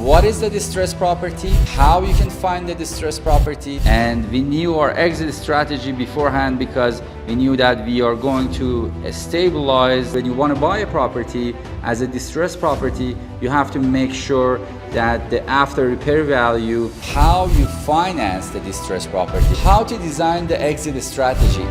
what is the distressed property, how you can find the distressed property, and we knew our exit strategy beforehand because we knew that we are going to stabilize. When you want to buy a property as a distressed property, you have to make sure that the after repair value, how you finance the distressed property, how to design the exit strategy.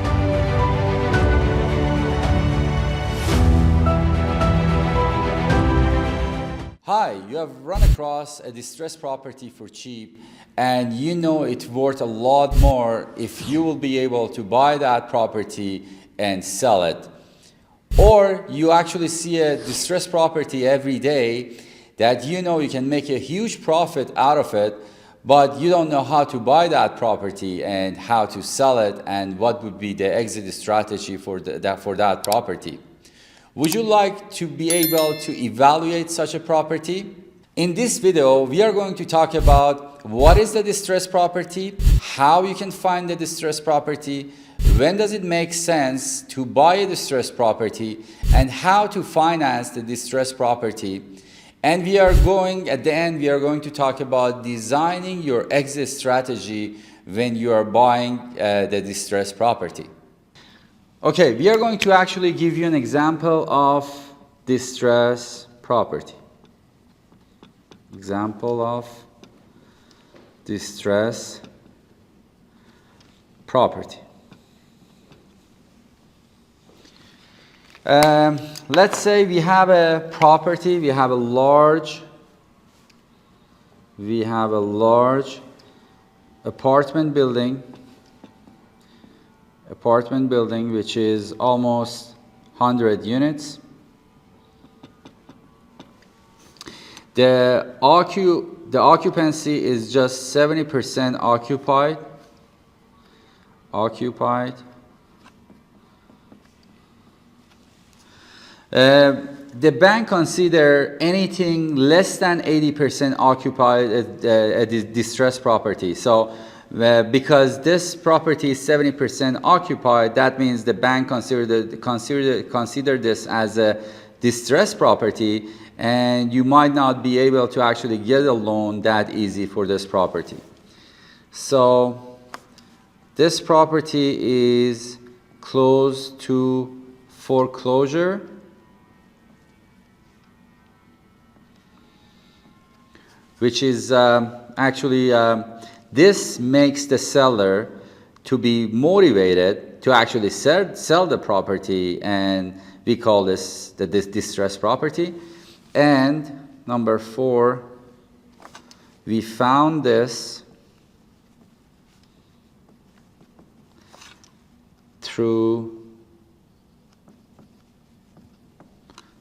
Hi, you have run across a distressed property for cheap and you know it's worth a lot more if you will be able to buy that property and sell it. Or you actually see a distressed property every day that you know you can make a huge profit out of it, but you don't know how to buy that property and how to sell it and what would be the exit strategy for that property. Would you like to be able to evaluate such a property? In this video, we are going to talk about what is the distressed property, how you can find the distressed property, when does it make sense to buy a distressed property, and how to finance the distressed property. And at the end, we are going to talk about designing your exit strategy when you are buying the distressed property. Okay, we are going to actually give you an example of distressed property. Example of distressed property. Let's say we have a property, we have a large apartment building which is almost 100 units. The occupancy is just 70% occupied. The bank consider anything less than 80% occupied a distressed property. So because this property is 70% occupied, that means the bank consider this as a distressed property, and you might not be able to actually get a loan that easy for this property. So this property is close to foreclosure. Which is this makes the seller to be motivated to actually sell the property, and we call this the distressed property. And number 4, we found this through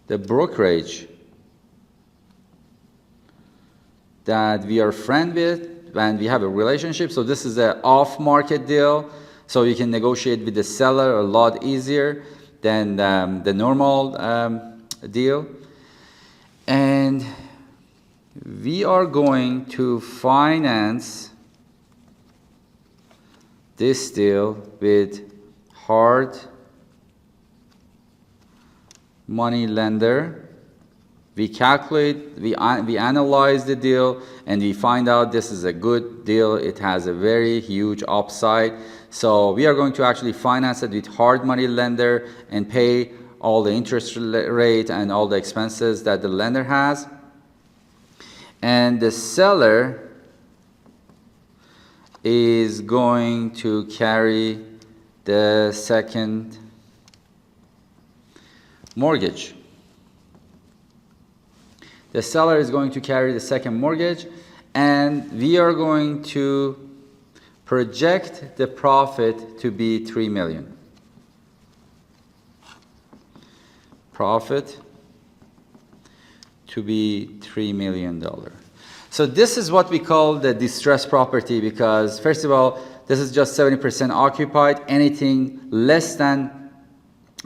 the brokerage that we are friends with and we have a relationship. So this is an off-market deal, so you can negotiate with the seller a lot easier than the normal deal. And we are going to finance this deal with hard money lender. We calculate, we analyze the deal, and we find out this is a good deal. It has a very huge upside. So we are going to actually finance it with hard money lender and pay all the interest rate and all the expenses that the lender has. And the seller is going to carry the second mortgage. The seller is going to carry the second mortgage, and we are going to project the profit to be $3 million. Profit to be $3 million. So this is what we call the distressed property, because first of all, this is just 70% occupied. Anything less than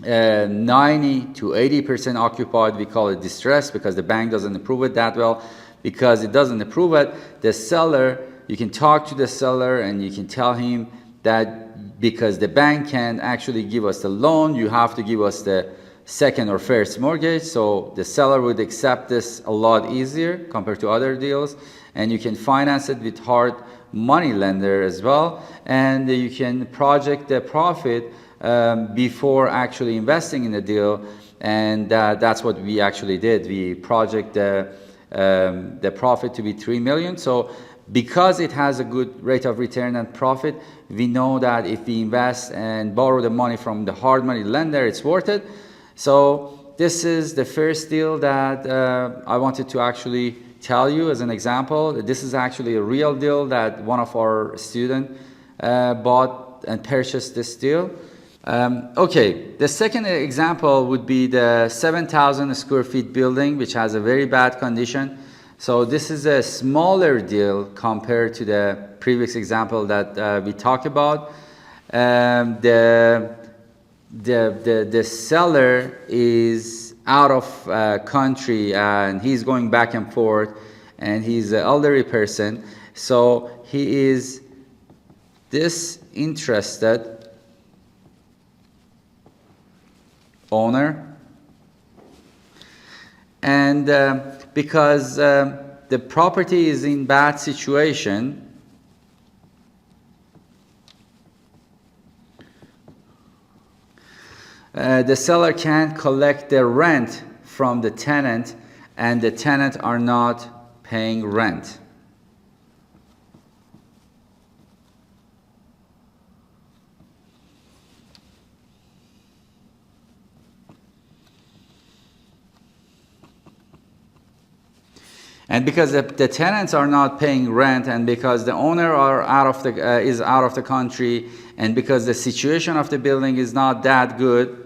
90 to 80% occupied, we call it distressed, because the bank doesn't approve it that well. Because it doesn't approve it, the seller, you can talk to the seller and you can tell him that because the bank can actually give us the loan, you have to give us the second or first mortgage, so the seller would accept this a lot easier compared to other deals, and you can finance it with hard money lender as well, and you can project the profit before actually investing in the deal, and that's what we actually did. We project the profit to be 3 million. So because it has a good rate of return and profit, we know that if we invest and borrow the money from the hard money lender, it's worth it. So this is the first deal that I wanted to actually tell you as an example. This is actually a real deal that one of our students bought and purchased this deal. Okay, the second example would be the 7,000 square feet building, which has a very bad condition. So this is a smaller deal compared to the previous example that we talked about. The seller is out of country and he's going back and forth, and he's an elderly person. So he is disinterested owner, and because the property is in bad situation, the seller can't collect the rent from the tenant, and the tenant are not paying rent. And because the tenants are not paying rent, and because the owner is out of the country, and because the situation of the building is not that good,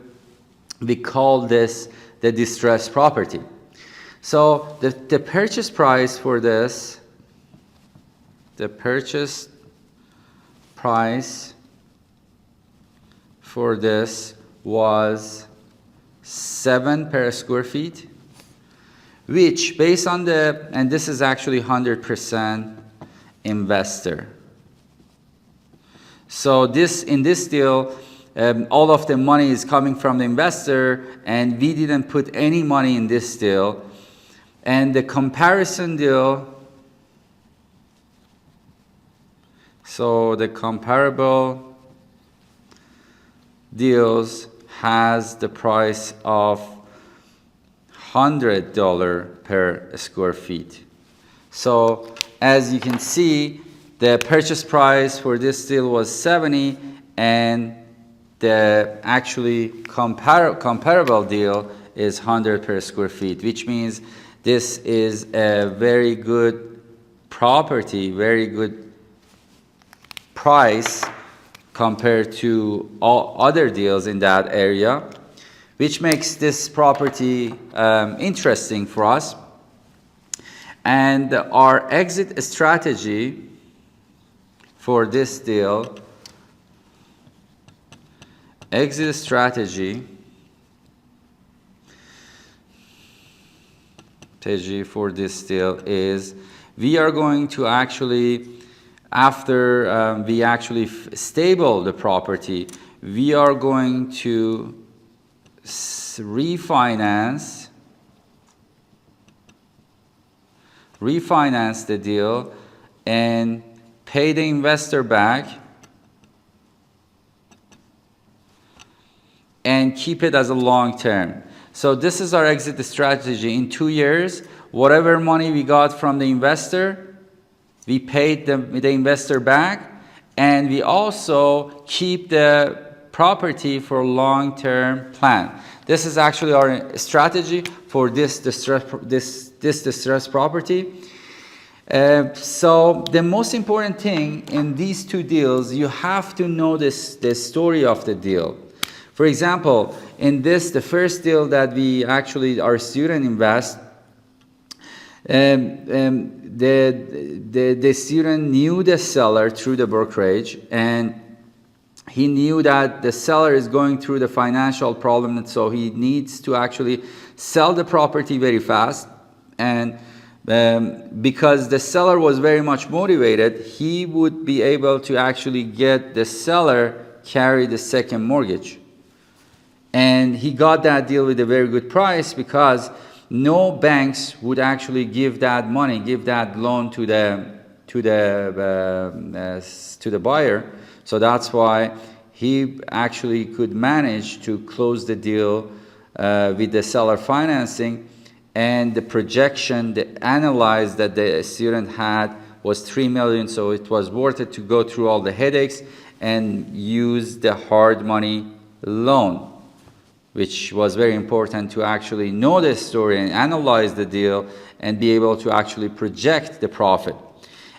we call this the distressed property. So the purchase price for this, the purchase price for this was 7 per square feet. Which, based on and this is actually 100% investor. So in this deal, all of the money is coming from the investor, and we didn't put any money in this deal. And the comparison deal, so the comparable deals has the price of $100 per square feet. So as you can see, the purchase price for this deal was 70, and the actually comparable deal is 100 per square feet, which means this is a very good property, very good price compared to all other deals in that area, which makes this property interesting for us. And our exit strategy for this deal, for this deal is we are going to actually, after we actually stable the property, we are going to refinance the deal and pay the investor back and keep it as a long term. So this is our exit strategy. In 2 years, whatever money we got from the investor, we paid the investor back, and we also keep the property for long-term plan. This is actually our strategy for this distressed property. So the most important thing in these two deals, you have to know the story of the deal. For example, in the first deal that we actually, our student invest, the student knew the seller through the brokerage, and he knew that the seller is going through the financial problem, and so he needs to actually sell the property very fast. And because the seller was very much motivated, he would be able to actually get the seller carry the second mortgage. And he got that deal with a very good price because no banks would actually give that money, give that loan to the buyer. So that's why he actually could manage to close the deal with the seller financing, and the projection, the analyze that the student had was 3 million. So it was worth it to go through all the headaches and use the hard money loan, which was very important to actually know the story and analyze the deal and be able to actually project the profit.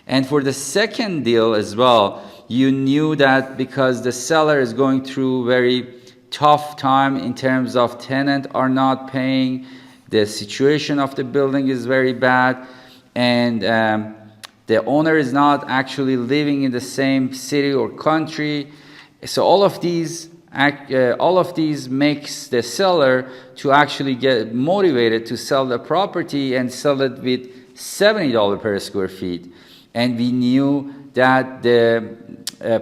And for the second deal as well, you knew that because the seller is going through very tough time in terms of tenant are not paying, the situation of the building is very bad, and the owner is not actually living in the same city or country. So all of these makes the seller to actually get motivated to sell the property and sell it with $70 per square feet. And we knew that the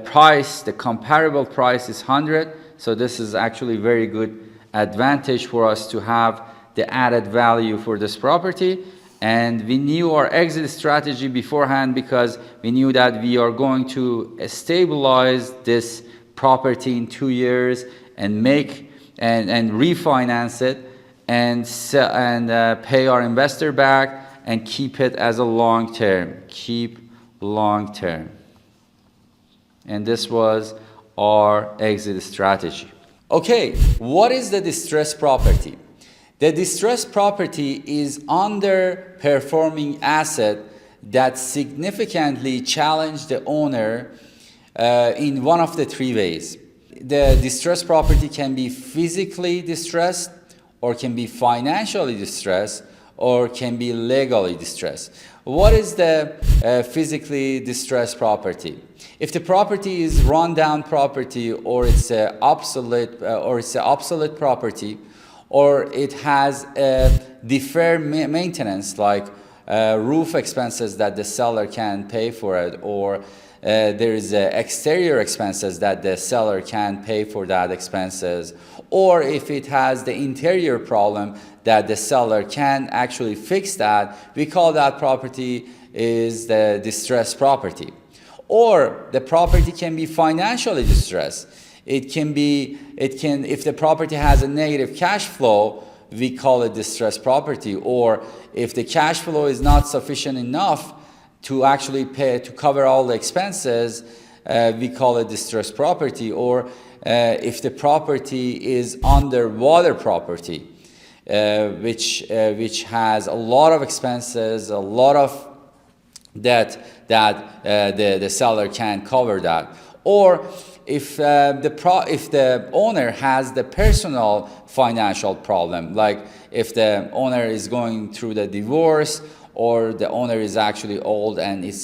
price, the comparable price is 100. So this is actually very good advantage for us to have the added value for this property. And we knew our exit strategy beforehand because we knew that we are going to stabilize this property in 2 years and make and refinance it and sell, and pay our investor back and keep it as a long term. Keep long term. And this was our exit strategy. Okay, what is the distressed property? The distressed property is underperforming asset that significantly challenged the owner in one of the three ways. The distressed property can be physically distressed, or can be financially distressed, or can be legally distressed. What is the physically distressed property? If the property is run-down property, or it's a obsolete property, or it has deferred maintenance like roof expenses that the seller can pay for it, or there is exterior expenses that the seller can pay for that expenses, or if it has the interior problem that the seller can actually fix that, we call that property is the distressed property. Or the property can be financially distressed. If the property has a negative cash flow, we call it distressed property. Or if the cash flow is not sufficient enough to actually pay to cover all the expenses, we call it distressed property. Or if the property is underwater property, which has a lot of expenses, a lot of debt that the seller can't cover that. Or if the owner has the personal financial problem, like if the owner is going through the divorce, or the owner is actually old and he's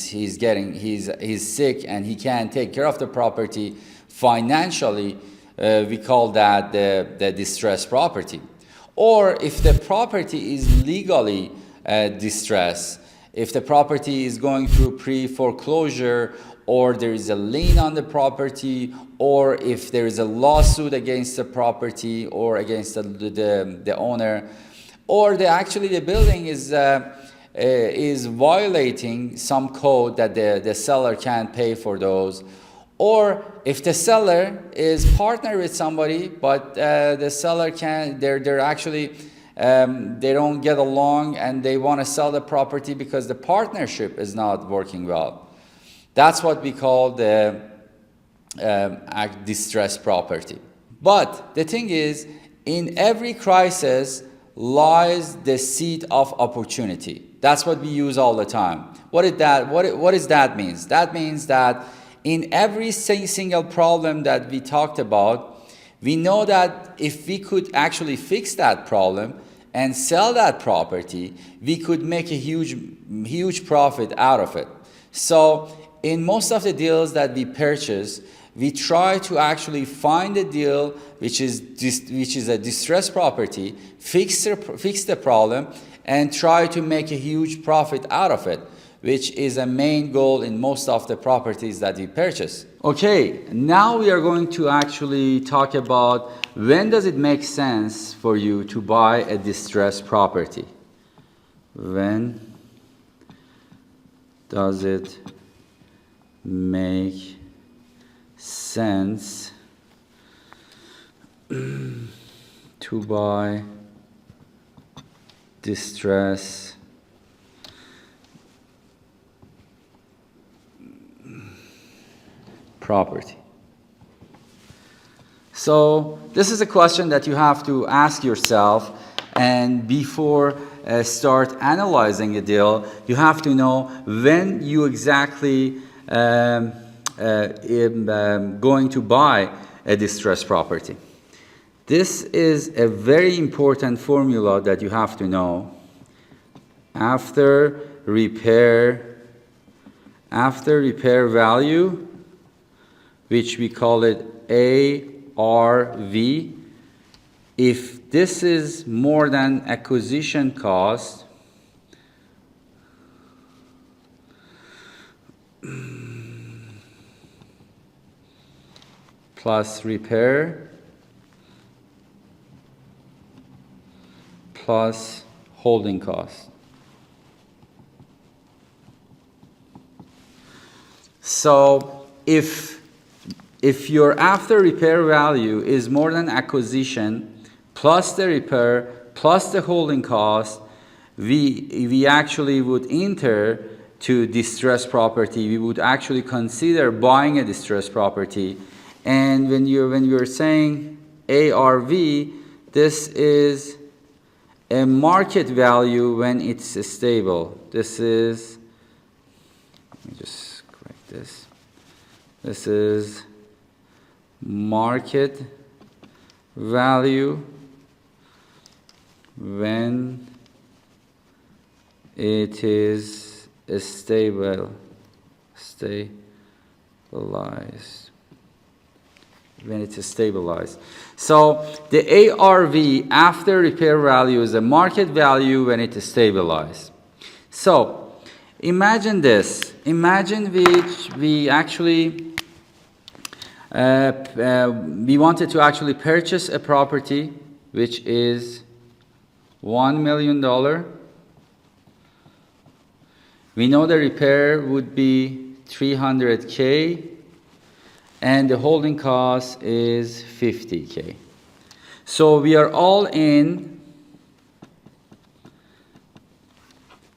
sick and he can't take care of the property financially, we call that the distressed property. Or if the property is legally distressed, if the property is going through pre-foreclosure, or there is a lien on the property, or if there is a lawsuit against the property or against the owner, or the building is violating some code that the seller can't pay for those, or if the seller is partnered with somebody but the seller they're actually they don't get along and they want to sell the property because the partnership is not working well. That's what we call the distressed property. But the thing is, in every crisis lies the seed of opportunity. That's what we use all the time. What does that mean? That means that in every single problem that we talked about, we know that if we could actually fix that problem and sell that property, we could make a huge profit out of it. So in most of the deals that we purchase, we try to actually find a deal which is a distressed property, fix the problem, and try to make a huge profit out of it. which is a main goal in most of the properties that we purchase. Okay, now we are going to actually talk about when does it make sense for you to buy a distressed property. When does it make sense to buy distressed property? So this is a question that you have to ask yourself, and before start analyzing a deal, you have to know when you exactly going to buy a distressed property. This is a very important formula that you have to know. After repair value, which we call it ARV, if this is more than acquisition cost, plus repair plus holding cost. So if your after repair value is more than acquisition plus the repair plus the holding cost, we actually would enter to distressed property. We would actually consider buying a distressed property. And when you're saying ARV, this is a market value when it's stable. This is, let me just correct this. This is market value when it is stabilized. When it is stabilized. So the ARV after repair value is the market value when it is stabilized. So imagine this. Imagine we actually we wanted to actually purchase a property which is $1 million. We know the repair would be $300K. And the holding cost is $50K. So we are all in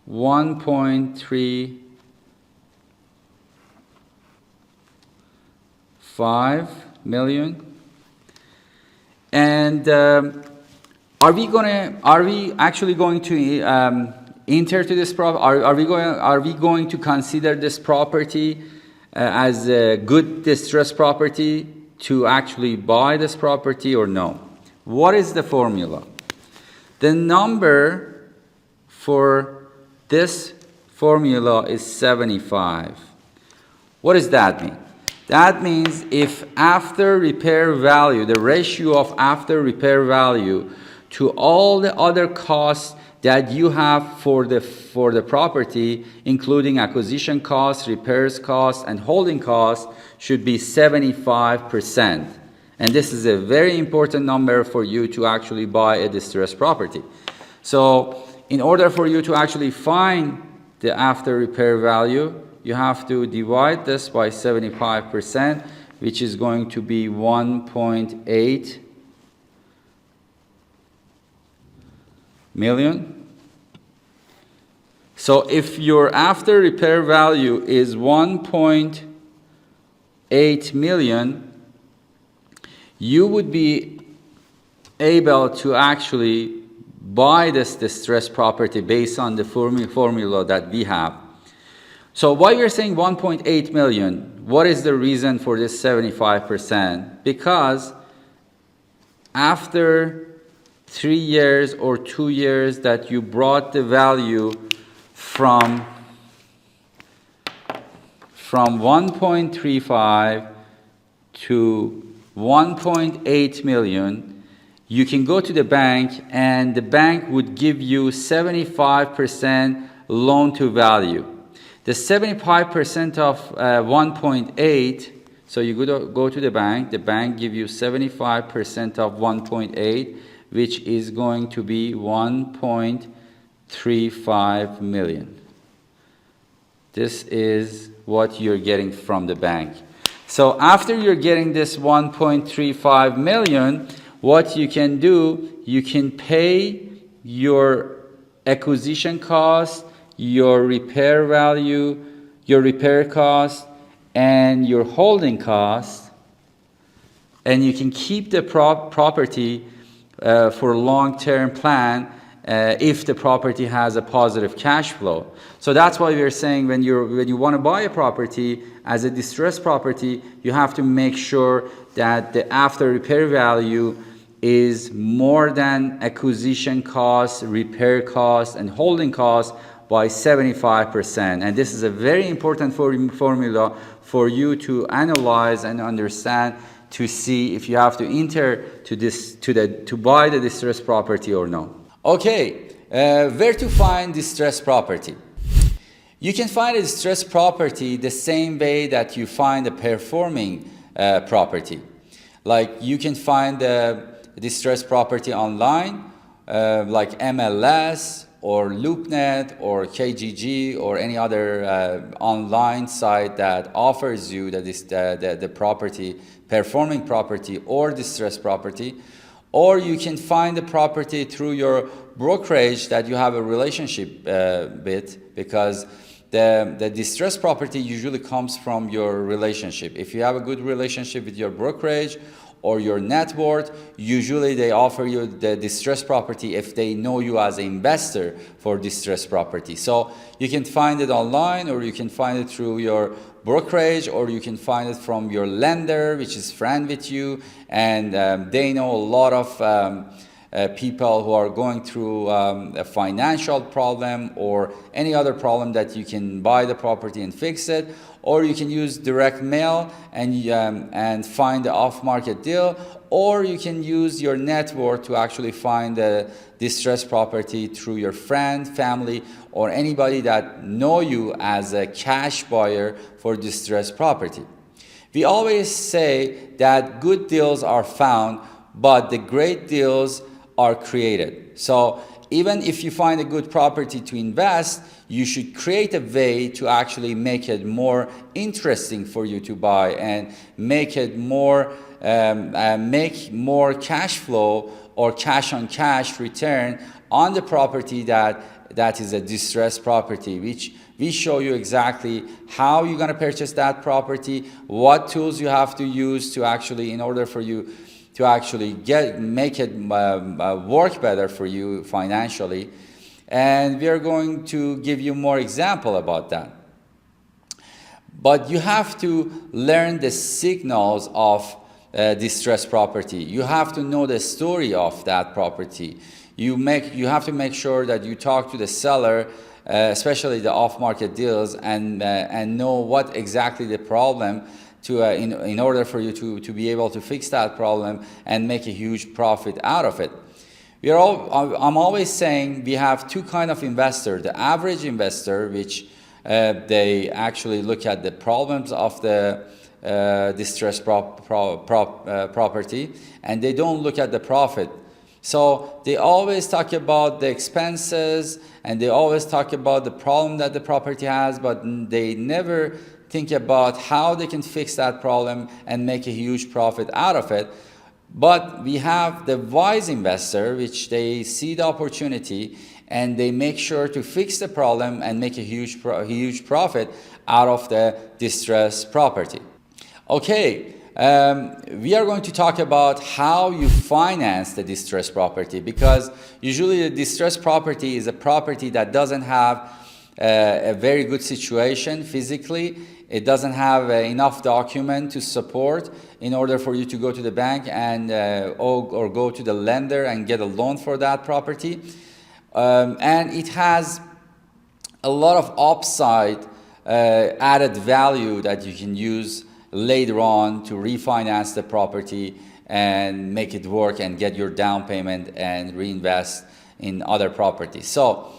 $1.35 million. And are we actually going to enter to this property? Are we going to consider this property as a good distressed property to actually buy this property or no? What is the formula? The number for this formula is 75. What does that mean? That means if after repair value, the ratio of after repair value to all the other costs that you have for the property, including acquisition costs, repairs costs, and holding costs, should be 75%. And this is a very important number for you to actually buy a distressed property. So in order for you to actually find the after repair value, you have to divide this by 75%, which is going to be 1.8 million. So if your after repair value is 1.8 million, you would be able to actually buy this distressed property based on the formula that we have. So why we're saying 1.8 million? What is the reason for this 75%? Because after 3 years or 2 years that you brought the value from 1.35 to 1.8 million, you can go to the bank and the bank would give you 75% loan to value. The 75% of 1.8, so you go to the bank give you 75% of 1.8, which is going to be 1.35 million. This is what you're getting from the bank. So after you're getting this 1.35 million, what you can do, you can pay your acquisition cost, your repair value, your repair cost, and your holding cost, and you can keep the property for a long-term plan if the property has a positive cash flow. So that's why we're saying when you want to buy a property as a distressed property, you have to make sure that the after repair value is more than acquisition costs, repair costs, and holding costs by 75%. And this is a very important formula for you to analyze and understand to see if you have to enter to buy the distressed property or no. Okay, where to find distressed property? You can find a distressed property the same way that you find a performing property. Like you can find a distressed property online, like MLS or LoopNet or KGG or any other online site that offers you the property, performing property or distressed property. Or you can find the property through your brokerage that you have a relationship with, because the distressed property usually comes from your relationship. If you have a good relationship with your brokerage or your net worth, usually they offer you the distressed property if they know you as an investor for distressed property. So you can find it online, or you can find it through your brokerage, or you can find it from your lender, which is friend with you, and they know a lot of people who are going through a financial problem or any other problem that you can buy the property and fix it. Or you can use direct mail and find the off-market deal, or you can use your net worth to actually find the distressed property through your friend, family, or anybody that know you as a cash buyer for distressed property. We always say that good deals are found, but the great deals are created. So even if you find a good property to invest, you should create a way to actually make it more interesting for you to buy and make it more make more cash flow or cash on cash return on the property that is a distressed property, which we show you exactly how you're going to purchase that property, what tools you have to use to actually, in order for you to actually make it work better for you financially. And we are going to give you more example about that. But you have to learn the signals of distressed property. You have to know the story of that property. You have to make sure that you talk to the seller, especially the off-market deals, and know what exactly the problem in order for you to be able to fix that problem and make a huge profit out of it. I'm always saying we have two kinds of investor. The average investor, which they actually look at the problems of the distressed property, and they don't look at the profit. So they always talk about the expenses, and they always talk about the problem that the property has, but they never think about how they can fix that problem and make a huge profit out of it. But we have the wise investor, which they see the opportunity and they make sure to fix the problem and make a huge profit out of the distressed property. Okay, we are going to talk about how you finance the distressed property, because usually the distressed property is a property that doesn't have a very good situation physically. It doesn't have enough document to support in order for you to go to the bank and or go to the lender and get a loan for that property. And it has a lot of upside added value that you can use later on to refinance the property and make it work and get your down payment and reinvest in other properties. So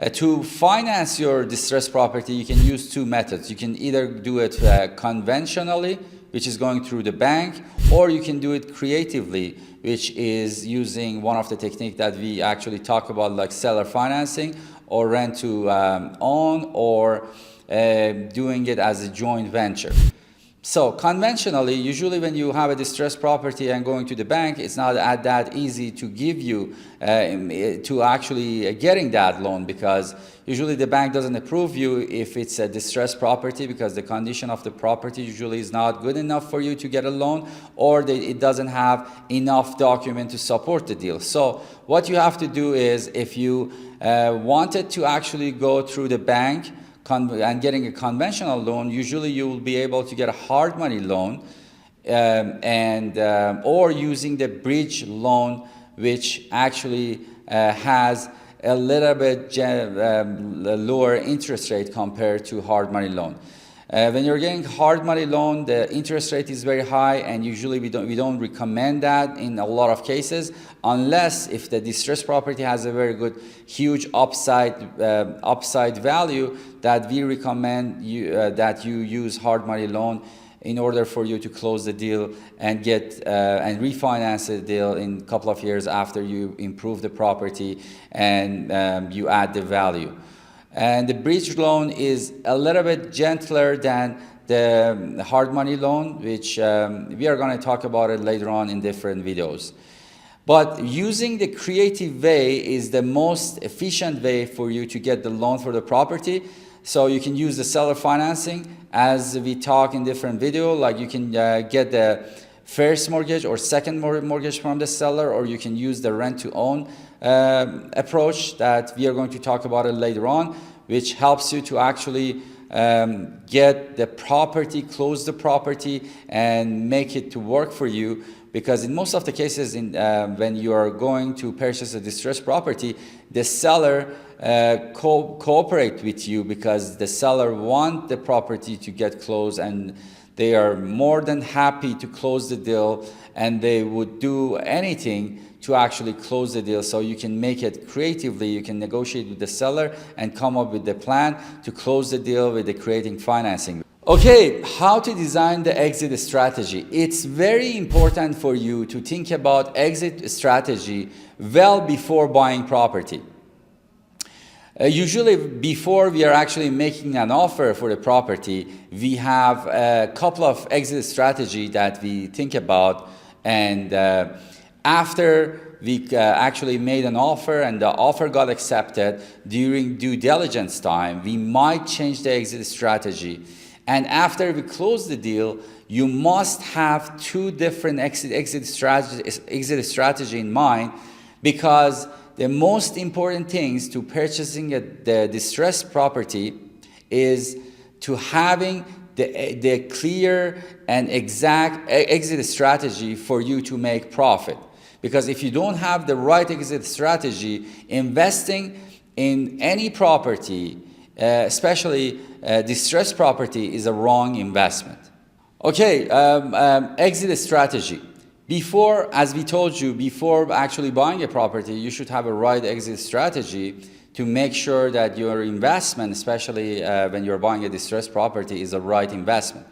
To finance your distressed property, you can use two methods. You can either do it conventionally, which is going through the bank, or you can do it creatively, which is using one of the techniques that we actually talk about, like seller financing or rent to own, or doing it as a joint venture. So conventionally, usually when you have a distressed property and going to the bank, it's not that easy to give you, to actually getting that loan, because usually the bank doesn't approve you if it's a distressed property, because the condition of the property usually is not good enough for you to get a loan, or it doesn't have enough document to support the deal. So what you have to do is, if you wanted to actually go through the bank and getting a conventional loan, usually you will be able to get a hard money loan, or using the bridge loan, which actually has a little bit lower interest rate compared to hard money loan. When you're getting hard money loan, the interest rate is very high, and usually we don't recommend that in a lot of cases, unless if the distressed property has a very good, huge upside value, that we recommend that you use hard money loan in order for you to close the deal and get and refinance the deal in a couple of years after you improve the property and you add the value. And the bridge loan is a little bit gentler than the hard money loan, which we are going to talk about it later on in different videos. But using the creative way is the most efficient way for you to get the loan for the property. So you can use the seller financing, as we talk in different videos, like you can get the first mortgage or second mortgage from the seller, or you can use the rent to own approach that we are going to talk about it later on, which helps you to actually get the property, close the property, and make it to work for you. Because in most of the cases, when you are going to purchase a distressed property, the seller cooperate with you, because the seller want the property to get closed, and they are more than happy to close the deal, and they would do anything to actually close the deal. So you can make it creatively. You can negotiate with the seller and come up with the plan to close the deal with the creating financing. Okay, how to design the exit strategy. It's very important for you to think about exit strategy well before buying property. Usually before we are actually making an offer for the property, we have a couple of exit strategy that we think about, and after we actually made an offer and the offer got accepted, during due diligence time, we might change the exit strategy. And after we close the deal, you must have two different exit strategy in mind, because the most important things to purchasing the distressed property is to having the clear and exact exit strategy for you to make profit. Because if you don't have the right exit strategy, investing in any property, especially distressed property, is a wrong investment. Okay, exit strategy. Before, as we told you, before actually buying a property, you should have a right exit strategy to make sure that your investment, especially when you're buying a distressed property, is a right investment.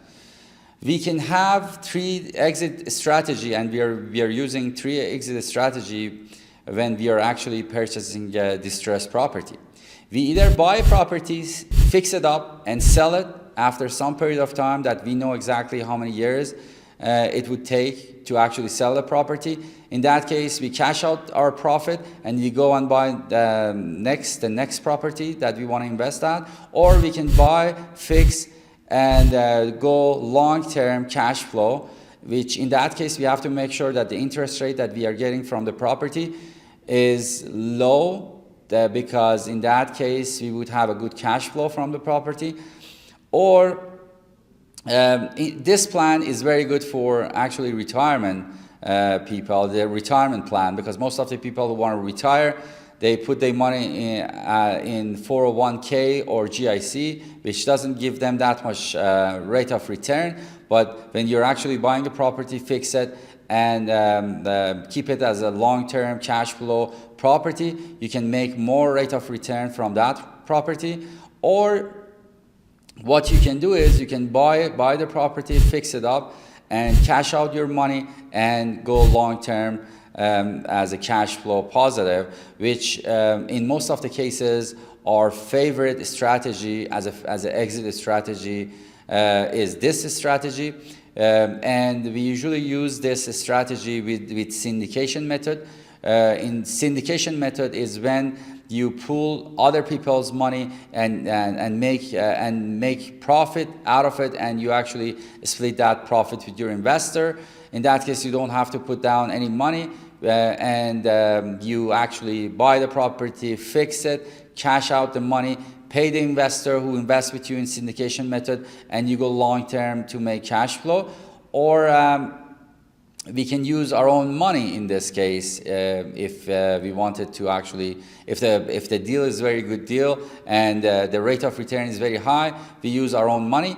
We can have three exit strategy, and we are using three exit strategy when we are actually purchasing a distressed property. We either buy properties, fix it up, and sell it after some period of time that we know exactly how many years it would take to actually sell the property. In that case, we cash out our profit and we go and buy the next property that we want to invest at, or we can buy, fix, and go long-term cash flow, which in that case we have to make sure that the interest rate that we are getting from the property is low, because in that case we would have a good cash flow from the property. Or this plan is very good for actually retirement people, the retirement plan, because most of the people who want to retire, they put their money in 401k or GIC, which doesn't give them that much rate of return. But when you're actually buying a property, fix it, and keep it as a long-term cash flow property. You can make more rate of return from that property. Or what you can do is you can buy the property, fix it up, and cash out your money and go long-term as a cash flow positive, which in most of the cases our favorite strategy as an exit strategy is this strategy. And we usually use this strategy with syndication method. In syndication method is when you pool other people's money and make profit out of it, and you actually split that profit with your investor. In that case, you don't have to put down any money, and you actually buy the property, fix it, cash out the money, pay the investor who invests with you in syndication method, and you go long term to make cash flow. Or we can use our own money in this case if we wanted to actually, if the deal is a very good deal and the rate of return is very high, we use our own money.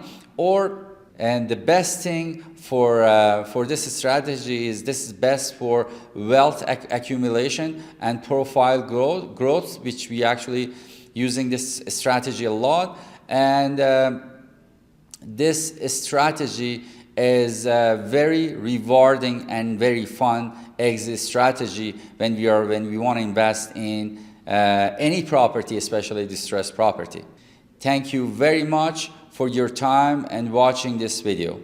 And the best thing for this strategy is this is best for wealth accumulation and profile growth, which we actually using this strategy a lot. And this strategy is a very rewarding and very fun exit strategy when we want to invest in any property, especially distressed property. Thank you very much for your time and watching this video.